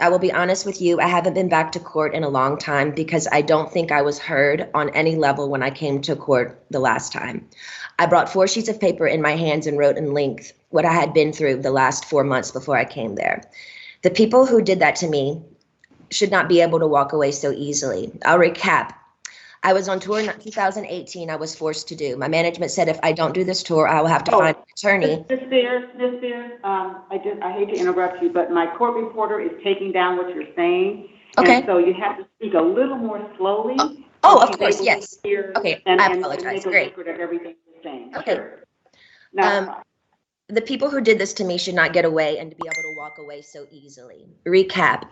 I will be honest with you. I haven't been back to court in a long time because I don't think I was heard on any level when I came to court the last time. I brought 4 sheets of paper in my hands and wrote in length what I had been through the last 4 months before I came there. The people who did that to me should not be able to walk away so easily. I'll recap. I was on tour in 2018. I was forced to do. My management said if I don't do this tour, I will have to find Oh, an attorney. Miss Spears, I hate to interrupt you, but my court reporter is taking down what you're saying, and Okay. so you have to speak a little more slowly so Oh, of she's course. able to Yes. hear Okay. and, I and make apologize. a Great. record of everything you're saying. Okay. Sure. Um, Now, the people who did this to me should not get away and to be able to walk away so easily. Recap.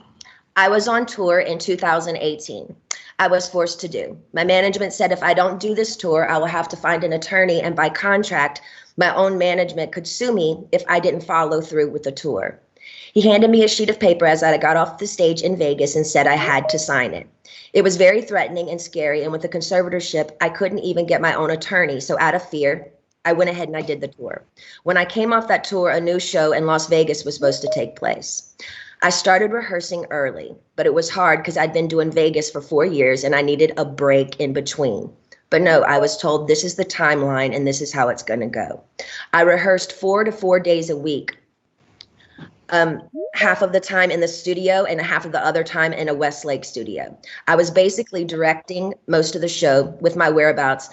I was on tour in 2018. I was forced to do. My management said if I don't do this tour, I will have to find an attorney, and by contract, my own management could sue me if I didn't follow through with the tour. He handed me a sheet of paper as I got off the stage in Vegas and said I had to sign it. It was very threatening and scary, and with the conservatorship, I couldn't even get my own attorney, so out of fear, I went ahead and I did the tour. When I came off that tour, a new show in Las Vegas was supposed to take place. I started rehearsing early, but it was hard because I'd been doing Vegas for 4 years and I needed a break in between. But no, I was told this is the timeline and this is how it's going to go. I rehearsed 4 to 4 days a week, half of the time in the studio and half of the other time in a Westlake studio. I was basically directing most of the show with my whereabouts,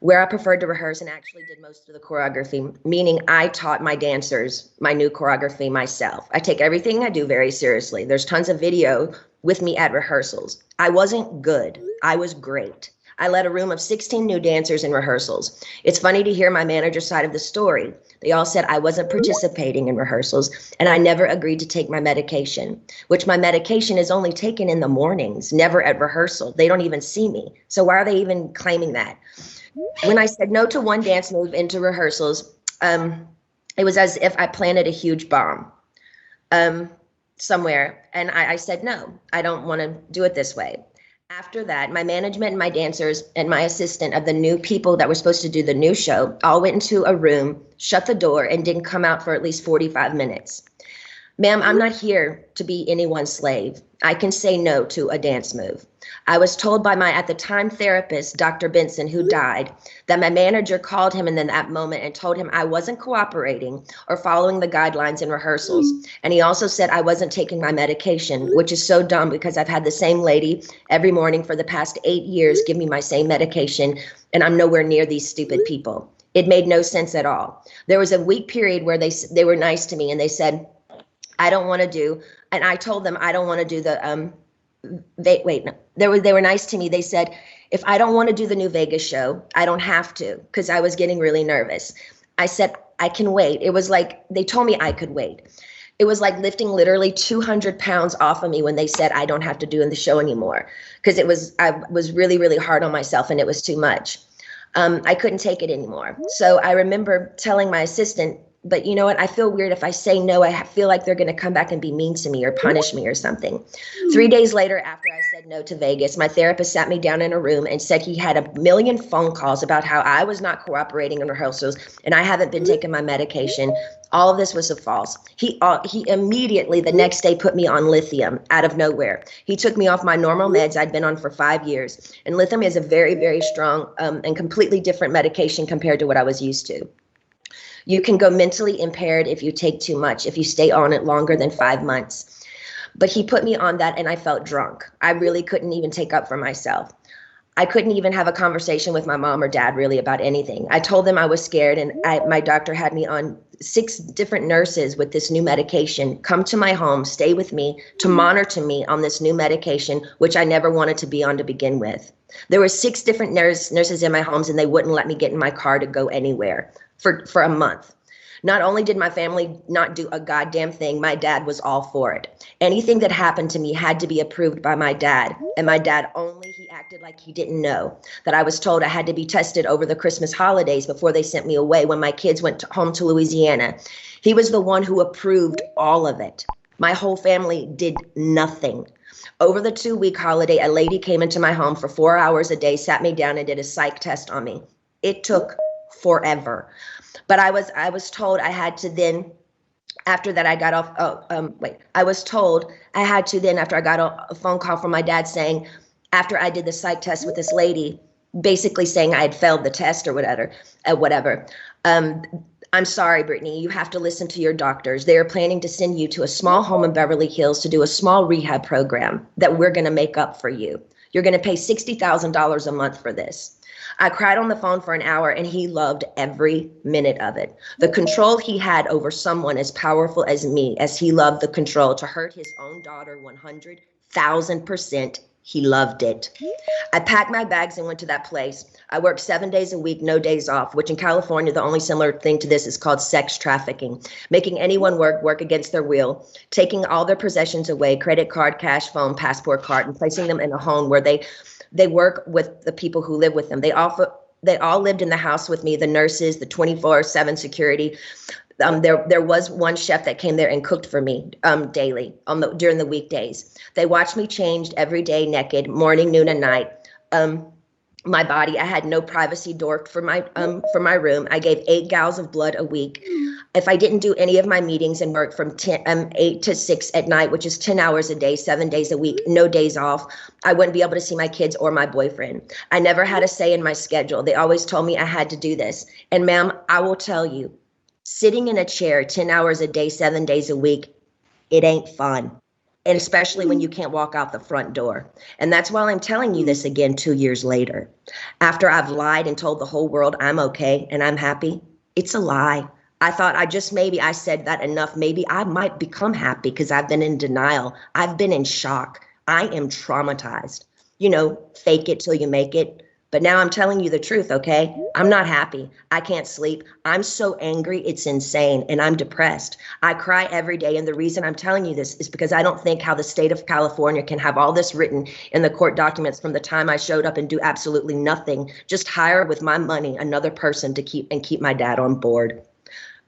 where I preferred to rehearse and actually did most of the choreography, meaning I taught my dancers my new choreography myself. I take everything I do very seriously. There's tons of video with me at rehearsals. I wasn't good. I was great. I led a room of 16 new dancers in rehearsals. It's funny to hear my manager's side of the story. They all said I wasn't participating in rehearsals and I never agreed to take my medication, which my medication is only taken in the mornings, never at rehearsal. They don't even see me. So why are they even claiming that? When I said no to one dance move into rehearsals, it was as if I planted a huge bomb somewhere. And I said, no, I don't want to do it this way. After that, my management and my dancers and my assistant of the new people that were supposed to do the new show all went into a room, shut the door, and didn't come out for at least 45 minutes. Ma'am, I'm not here to be anyone's slave. I can say no to a dance move. I was told by my, at the time, therapist, Dr. Benson, who died, that my manager called him in that moment and told him I wasn't cooperating or following the guidelines in rehearsals. And he also said I wasn't taking my medication, which is so dumb because I've had the same lady every morning for the past 8 years give me my same medication, and I'm nowhere near these stupid people. It made no sense at all. There was a week period where they were nice to me and they said, I don't want to do, and I told them I don't want to do the, they were nice to me. They said, if I don't want to do the new Vegas show, I don't have to, because I was getting really nervous. I said, I can wait. It was like, they told me I could wait. It was like lifting literally 200 pounds off of me when they said I don't have to do in the show anymore, because I was really, really hard on myself and it was too much. I couldn't take it anymore. So I remember telling my assistant, but you know what? I feel weird if I say no. I feel like they're going to come back and be mean to me or punish me or something. 3 days later, after I said no to Vegas, my therapist sat me down in a room and said he had a million phone calls about how I was not cooperating in rehearsals and I haven't been taking my medication. All of this was false. He immediately the next day put me on lithium out of nowhere. He took me off my normal meds I'd been on for 5 years. And lithium is a very, very strong and completely different medication compared to what I was used to. You can go mentally impaired if you take too much, if you stay on it longer than 5 months. But he put me on that and I felt drunk. I really couldn't even take up for myself. I couldn't even have a conversation with my mom or dad really about anything. I told them I was scared and my doctor had me on 6 different nurses with this new medication come to my home, stay with me, to monitor me on this new medication, which I never wanted to be on to begin with. There were 6 different nurses in my homes and they wouldn't let me get in my car to go anywhere for a month. Not only did my family not do a goddamn thing, my dad was all for it. Anything that happened to me had to be approved by my dad. And my dad he acted like he didn't know that I was told I had to be tested over the Christmas holidays before they sent me away when my kids went home to Louisiana. He was the one who approved all of it. My whole family did nothing. Over the 2-week holiday, a lady came into my home for 4 hours a day, sat me down and did a psych test on me. It took forever. But I was told I had After that, I got off, I was told I had to then, after I got a phone call from my dad saying, after I did the psych test with this lady, basically saying I had failed the test or whatever. I'm sorry, Brittany, you have to listen to your doctors. They are planning to send you to a small home in Beverly Hills to do a small rehab program that we're going to make up for you. You're going to pay $60,000 a month for this. I cried on the phone for an hour, and he loved every minute of it. The control he had over someone as powerful as me, as he loved the control to hurt his own daughter 100,000%, he loved it. I packed my bags and went to that place. I worked 7 days a week, no days off, which in California, the only similar thing to this is called sex trafficking, making anyone work against their will, taking all their possessions away, credit card, cash, phone, passport card, and placing them in a home where they work with the people who live with them. They all lived in the house with me, the nurses, the 24/7 security. There was one chef that came there and cooked for me daily during the weekdays. They watched me changed every day, naked, morning, noon, and night. My body, I had no privacy door for my room. I gave 8 gallons of blood a week. If I didn't do any of my meetings and work from 8 to 6 at night, which is 10 hours a day, 7 days a week, no days off, I wouldn't be able to see my kids or my boyfriend. I never had a say in my schedule. They always told me I had to do this. And ma'am, I will tell you, sitting in a chair 10 hours a day, 7 days a week, it ain't fun. And especially when you can't walk out the front door. And that's why I'm telling you this again 2 years later. After I've lied and told the whole world I'm okay and I'm happy, it's a lie. I thought maybe I said that enough. Maybe I might become happy because I've been in denial. I've been in shock. I am traumatized. Fake it till you make it. But now I'm telling you the truth, okay? I'm not happy. I can't sleep. I'm so angry, it's insane, and I'm depressed. I cry every day, and the reason I'm telling you this is because I don't think how the state of California can have all this written in the court documents from the time I showed up and do absolutely nothing, just hire with my money another person to keep my dad on board.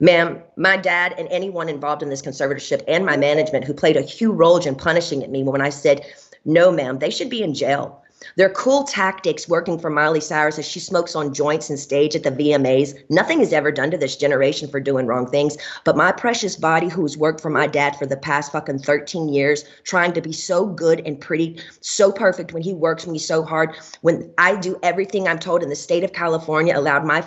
Ma'am, my dad and anyone involved in this conservatorship and my management who played a huge role in punishing at me when I said, no, ma'am, they should be in jail. Their cool tactics working for Miley Cyrus as she smokes on joints and stage at the VMAs. Nothing is ever done to this generation for doing wrong things. But my precious body, who's worked for my dad for the past fucking 13 years, trying to be so good and pretty, so perfect when he works me so hard, when I do everything I'm told in the state of California, allowed my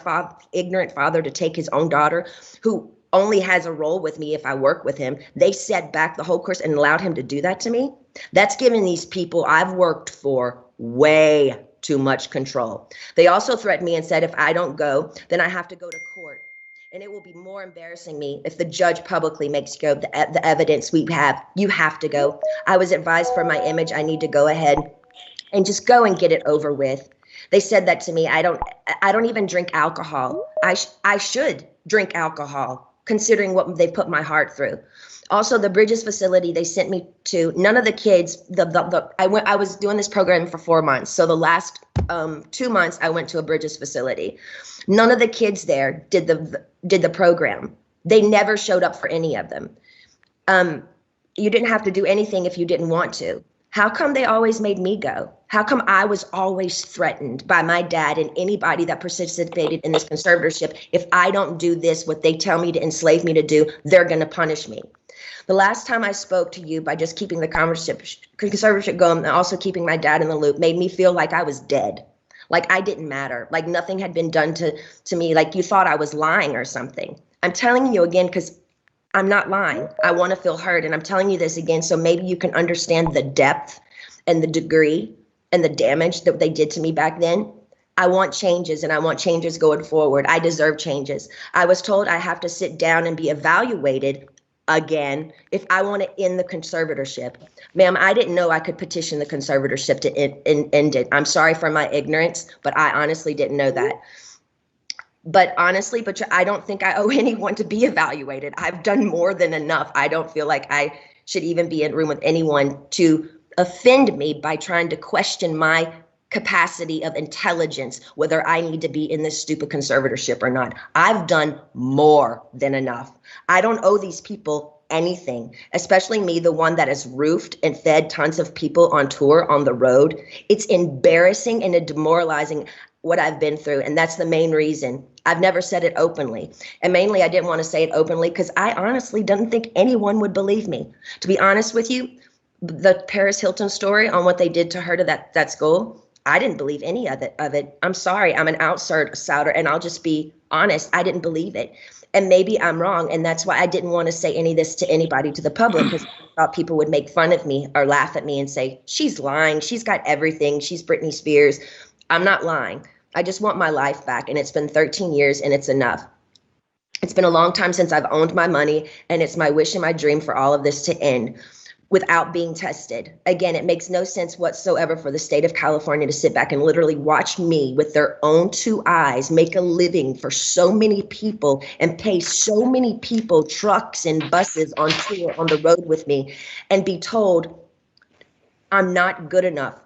ignorant father to take his own daughter, who only has a role with me if I work with him. They set back the whole course and allowed him to do that to me. That's giving these people I've worked for way too much control. They also threatened me and said, if I don't go, then I have to go to court. And it will be more embarrassing me if the judge publicly makes you go, the evidence we have, you have to go. I was advised for my image, I need to go ahead and just go and get it over with. They said that to me. I don't even drink alcohol. I should drink alcohol, considering what they put my heart through. Also, the Bridges facility they sent me to, none of the kids, I was doing this program for 4 months. So the last 2 months I went to a Bridges facility. None of the kids there did the program. They never showed up for any of them. You didn't have to do anything if you didn't want to. How come they always made me go? How come I was always threatened by my dad and anybody that participated in this conservatorship? If I don't do this, what they tell me to enslave me to do, they're going to punish me. The last time I spoke to you by just keeping the conservatorship going and also keeping my dad in the loop made me feel like I was dead, like I didn't matter, like nothing had been done to me, like you thought I was lying or something. I'm telling you again because I'm not lying. I want to feel heard, and I'm telling you this again so maybe you can understand the depth and the degree and the damage that they did to me back then. I want changes, and I want changes going forward. I deserve changes. I was told I have to sit down and be evaluated again if I want to end the conservatorship. Ma'am, I didn't know I could petition the conservatorship to end it. I'm sorry for my ignorance, but I honestly didn't know that. But I don't think I owe anyone to be evaluated. I've done more than enough. I don't feel like I should even be in a room with anyone to offend me by trying to question my capacity of intelligence, whether I need to be in this stupid conservatorship or not. I've done more than enough. I don't owe these people anything, especially me, the one that has roofed and fed tons of people on tour on the road. It's embarrassing and demoralizing. what I've been through. And that's the main reason. I've never said it openly. And mainly I didn't want to say it openly because I honestly didn't think anyone would believe me. To be honest with you, the Paris Hilton story on what they did to her to that school, I didn't believe any of it. I'm sorry. I'm an outsider, and I'll just be honest. I didn't believe it. And maybe I'm wrong. And that's why I didn't want to say any of this to anybody, to the public, because I thought people would make fun of me or laugh at me and say, she's lying. She's got everything. She's Britney Spears. I'm not lying. I just want my life back. And it's been 13 years and it's enough. It's been a long time since I've owned my money, and it's my wish and my dream for all of this to end without being tested. Again, it makes no sense whatsoever for the state of California to sit back and literally watch me with their own two eyes make a living for so many people and pay so many people trucks and buses on tour on the road with me and be told I'm not good enough,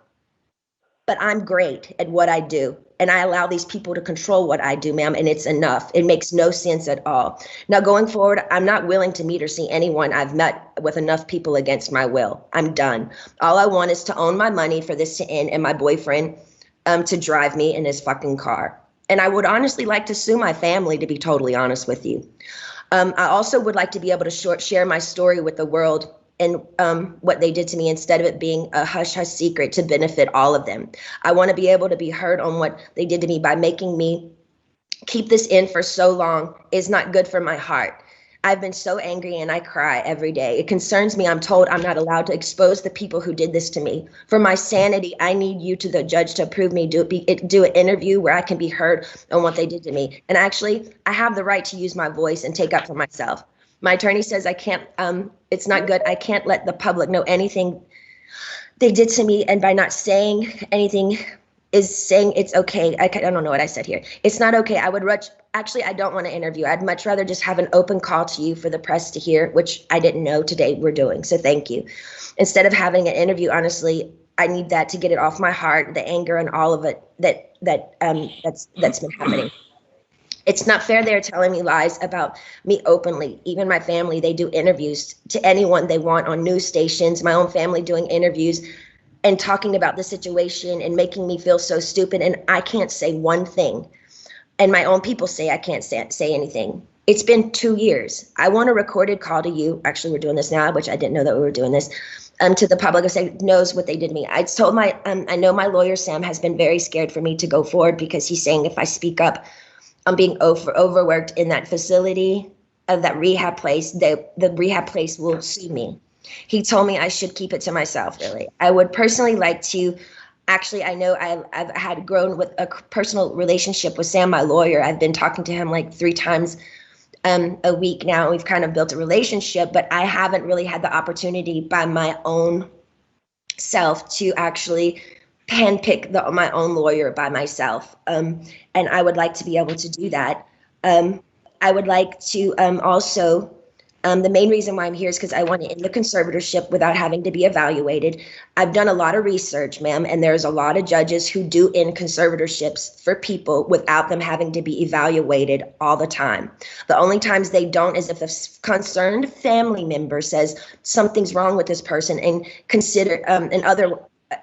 but I'm great at what I do. And I allow these people to control what I do, ma'am, and it's enough. It makes no sense at all. Now, going forward, I'm not willing to meet or see anyone I've met with enough people against my will. I'm done. All I want is to own my money for this to end, and my boyfriend to drive me in his fucking car. And I would honestly like to sue my family, to be totally honest with you. I also would like to be able to share my story with the world and what they did to me, instead of it being a hush-hush secret to benefit all of them. I want to be able to be heard on what they did to me. By making me keep this in for so long is not good for my heart. I've been so angry and I cry every day. It concerns me. I'm told I'm not allowed to expose the people who did this to me. For my sanity, I need you to the judge to approve me, do an interview where I can be heard on what they did to me. And actually, I have the right to use my voice and take up for myself. My attorney says I can't, it's not good. I can't let the public know anything they did to me. And by not saying anything is saying it's okay. I don't know what I said here. It's not okay. I don't want to interview. I'd much rather just have an open call to you for the press to hear, which I didn't know today we're doing. So thank you. Instead of having an interview, honestly, I need that to get it off my heart, the anger and all of it that's been happening. It's not fair they're telling me lies about me openly. Even my family, they do interviews to anyone they want on news stations. My own family doing interviews and talking about the situation and making me feel so stupid. And I can't say one thing. And my own people say I can't say anything. It's been 2 years. I want a recorded call to you. Actually, we're doing this now, which I didn't know that we were doing this. To the public who say knows what they did to me. I told I know my lawyer, Sam, has been very scared for me to go forward because he's saying if I speak up, I'm being overworked in that facility of that rehab place. The rehab place will sue me. He told me I should keep it to myself, really. I would personally like to, actually, I know I've had grown with a personal relationship with Sam, my lawyer. I've been talking to him like 3 times a week now. We've kind of built a relationship, but I haven't really had the opportunity by my own self to actually handpick my own lawyer by myself. And I would like to be able to do that. I would like to also, the main reason why I'm here is because I want to end the conservatorship without having to be evaluated. I've done a lot of research, ma'am, and there's a lot of judges who do end conservatorships for people without them having to be evaluated all the time. The only times they don't is if a concerned family member says something's wrong with this person and consider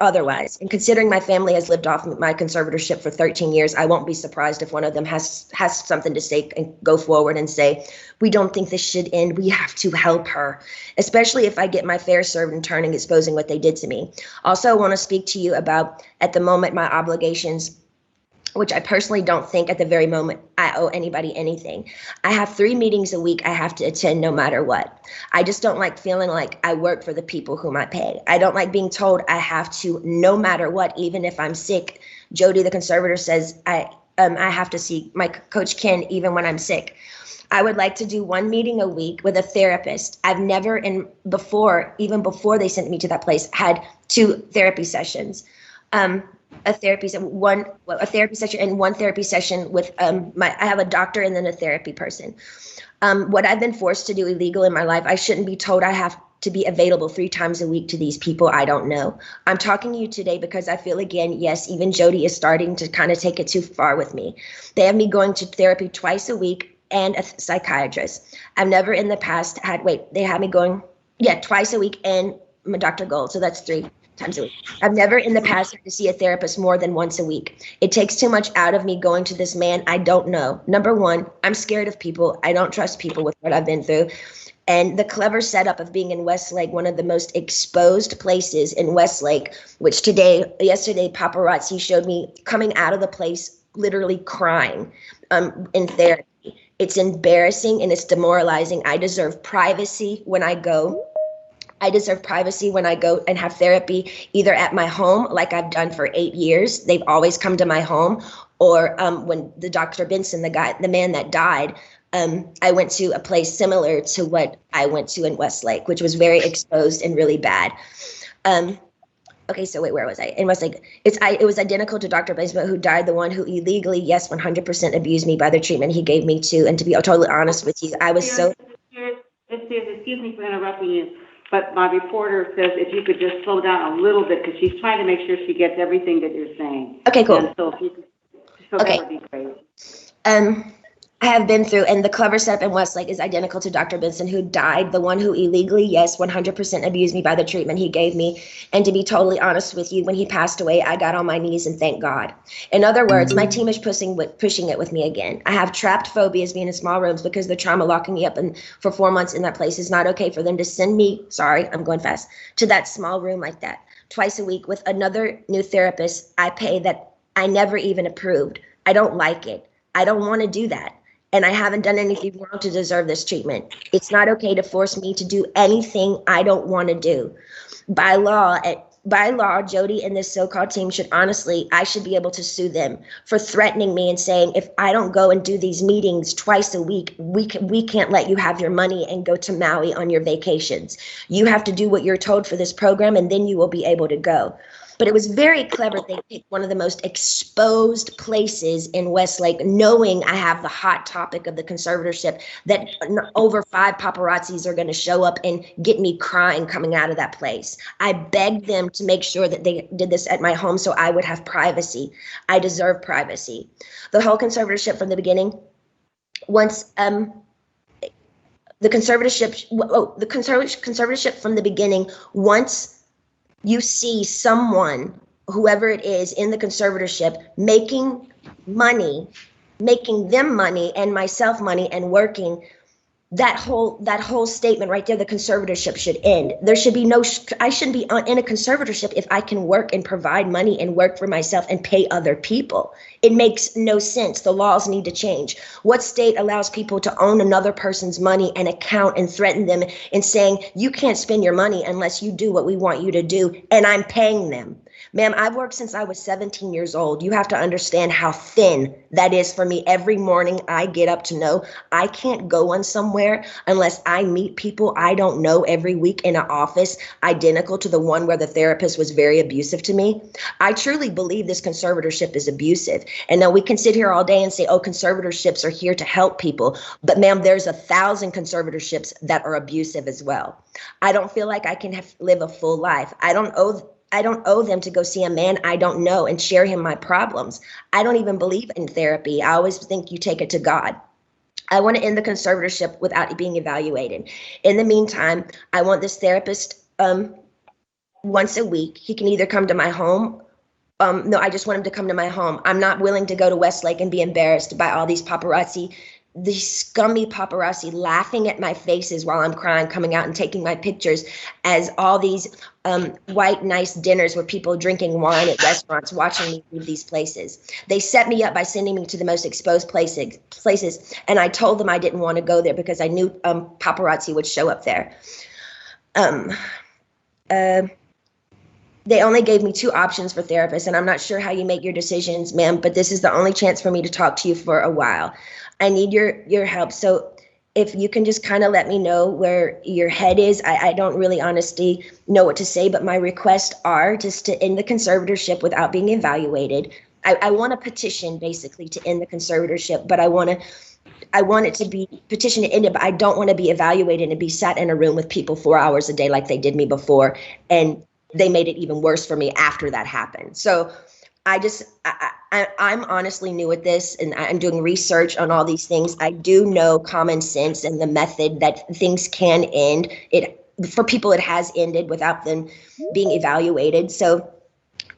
otherwise. And considering my family has lived off my conservatorship for 13 years, I won't be surprised if one of them has something to say and go forward and say, we don't think this should end. We have to help her, especially if I get my fair served in turning, exposing what they did to me. Also, I want to speak to you about, at the moment, my obligations, which I personally don't think at the very moment I owe anybody anything. I have 3 meetings a week I have to attend no matter what. I just don't like feeling like I work for the people whom I pay. I don't like being told I have to, no matter what, even if I'm sick. Jody, the conservator, says I have to see my coach Ken even when I'm sick. I would like to do 1 meeting a week with a therapist. I've never, even before they sent me to that place, had 2 therapy sessions. A therapy session and 1 therapy session with I have a doctor and then a therapy person. What I've been forced to do illegal in my life, I shouldn't be told I have to be available 3 times a week to these people I don't know. I'm talking to you today because I feel, again, yes, even Jody is starting to kind of take it too far with me. They have me going to therapy twice a week and a psychiatrist. I've never in the past they had me going, twice a week, and Dr. Gold. So that's 3 times a week. I've never in the past had to see a therapist more than once a week. It takes too much out of me going to this man I don't know. Number one, I'm scared of people. I don't trust people with what I've been through. And the clever setup of being in Westlake, one of the most exposed places in Westlake, which yesterday, paparazzi showed me coming out of the place, literally crying in therapy. It's embarrassing and it's demoralizing. I deserve privacy when I go. I deserve privacy when I go and have therapy, either at my home, like I've done for 8 years. They've always come to my home. Or when the Dr. Benson, the man that died, I went to a place similar to what I went to in Westlake, which was very exposed and really bad. Okay, so wait, where was I? In Westlake, it was identical to Dr. Benson, who died, the one who illegally, yes, 100% abused me by the treatment he gave me too. And to be totally honest with you, I was so. Excuse me for interrupting you, but my reporter says if you could just slow down a little bit because she's trying to make sure she gets everything that you're saying. Okay, cool. And so if you could, okay. That would be great. I have been through, and the clever setup in Westlake is identical to Dr. Benson, who died, the one who illegally, yes, 100% abused me by the treatment he gave me. And to be totally honest with you, when he passed away, I got on my knees and thanked God. In other words, my team is pushing it with me again. I have trapped phobias being in small rooms because the trauma locking me up for 4 months in that place. Is not okay for them to send me, sorry, I'm going fast, to that small room like that twice a week with another new therapist I pay that I never even approved. I don't like it. I don't want to do that. And I haven't done anything wrong to deserve this treatment. It's not okay to force me to do anything I don't want to do. By law, Jody and this so-called team I should be able to sue them for threatening me and saying, if I don't go and do these meetings twice a week, we can't let you have your money and go to Maui on your vacations. You have to do what you're told for this program, and then you will be able to go. But it was very clever. They picked one of the most exposed places in Westlake, knowing I have the hot topic of the conservatorship, that over 5 paparazzis are going to show up and get me crying coming out of that place. I begged them to make sure that they did this at my home so I would have privacy. I deserve privacy. The whole conservatorship from the beginning, once the conservatorship from the beginning, once you see someone, whoever it is in the conservatorship, making them money and myself money and working, that whole statement right there, the conservatorship should end. There should be I shouldn't be in a conservatorship if I can work and provide money and work for myself and pay other people. It makes no sense. The laws need to change. What state allows people to own another person's money and account and threaten them and saying, you can't spend your money unless you do what we want you to do, and I'm paying them? Ma'am, I've worked since I was 17 years old. You have to understand how thin that is for me. Every morning I get up to know I can't go on somewhere unless I meet people I don't know every week in an office identical to the one where the therapist was very abusive to me. I truly believe this conservatorship is abusive. And now we can sit here all day and say, oh, conservatorships are here to help people. But ma'am, there's 1,000 conservatorships that are abusive as well. I don't feel like I can live a full life. I don't owe them to go see a man I don't know and share him my problems. I don't even believe in therapy. I always think you take it to God. I want to end the conservatorship without being evaluated. In the meantime, I want this therapist once a week. He can either come to my home. No, I just want him to come to my home. I'm not willing to go to Westlake and be embarrassed by all these paparazzi, these scummy paparazzi laughing at my faces while I'm crying, coming out and taking my pictures as all these white, nice dinners with people drinking wine at restaurants, watching me leave these places. They set me up by sending me to the most exposed places, and I told them I didn't want to go there because I knew paparazzi would show up there. They only gave me 2 options for therapists, and I'm not sure how you make your decisions, ma'am, but this is the only chance for me to talk to you for a while. I need your help. So if you can just kind of let me know where your head is. I don't really honestly know what to say, but my requests are just to end the conservatorship without being evaluated. I want a petition basically to end the conservatorship, but I want it to be petition to end it, but I don't want to be evaluated and be sat in a room with people 4 hours a day like they did me before. And they made it even worse for me after that happened. So I'm honestly new at this, and I'm doing research on all these things. I do know common sense and the method that things can end. for people it has ended without them being evaluated. So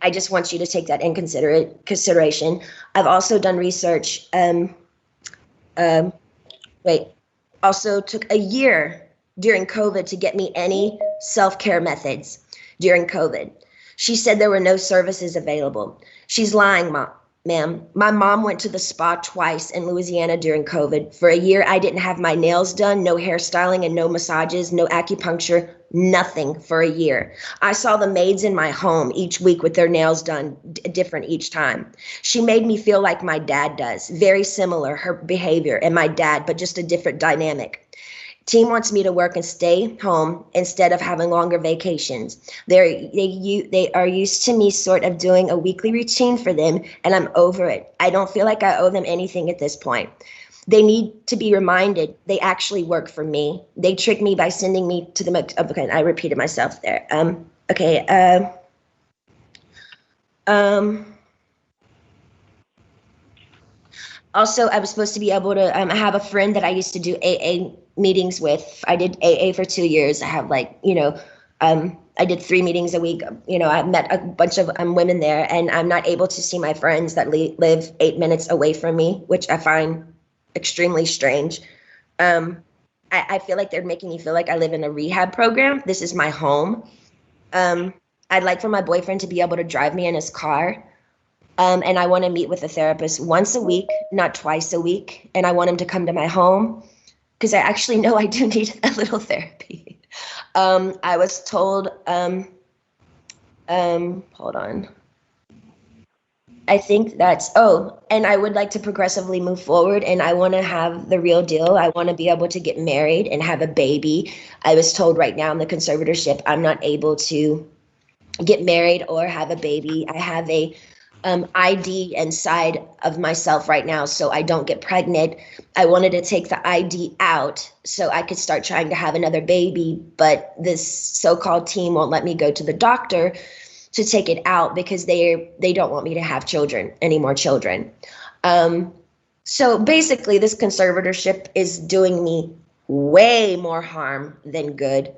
I just want you to take that in consideration. I've also done research. Also took a year during COVID to get me any self-care methods during COVID. She said there were no services available. She's lying, ma'am. My mom went to the spa twice in Louisiana during COVID. For a year, I didn't have my nails done, no hairstyling and no massages, no acupuncture, nothing for a year. I saw the maids in my home each week with their nails done different each time. She made me feel like my dad does, very similar, her behavior and my dad, but just a different dynamic. Team wants me to work and stay home instead of having longer vacations. They are used to me sort of doing a weekly routine for them, and I'm over it. I don't feel like I owe them anything at this point. They need to be reminded they actually work for me. They trick me by sending me to the, okay, I repeated myself there. Also, I was supposed to be able to have a friend that I used to do AA meetings with. I did AA for 2 years. I have I did 3 meetings a week. I met a bunch of women there, and I'm not able to see my friends that live 8 minutes away from me, which I find extremely strange. I feel like they're making me feel like I live in a rehab program. This is my home. I'd like for my boyfriend to be able to drive me in his car. And I want to meet with a therapist once a week, not twice a week. And I want him to come to my home because I actually know I do need a little therapy. I was told, hold on. I think and I would like to progressively move forward, and I want to have the real deal. I want to be able to get married and have a baby. I was told right now in the conservatorship, I'm not able to get married or have a baby. I have a ID inside of myself right now, so I don't get pregnant. I wanted to take the ID out so I could start trying to have another baby, but this so-called team won't let me go to the doctor to take it out because they don't want me to have any more children. So basically, this conservatorship is doing me way more harm than good.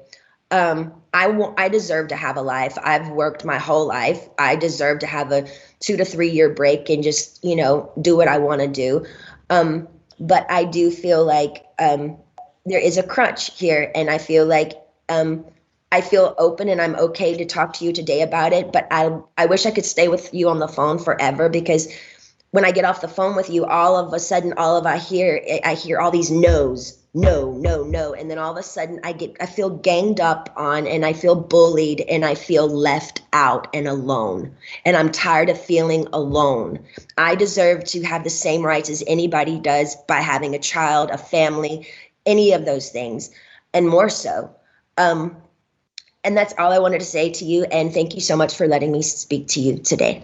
I deserve to have a life. I've worked my whole life. I deserve to have a 2 to 3 year break and just, do what I want to do. But I do feel like there is a crunch here, and I feel like I feel open and I'm okay to talk to you today about it. But I wish I could stay with you on the phone forever, because when I get off the phone with you, all of a sudden, I hear all these no's. No, no, no. And then all of a sudden I feel ganged up on, and I feel bullied, and I feel left out and alone. And I'm tired of feeling alone. I deserve to have the same rights as anybody does by having a child, a family, any of those things, and more so. And that's all I wanted to say to you. And thank you so much for letting me speak to you today.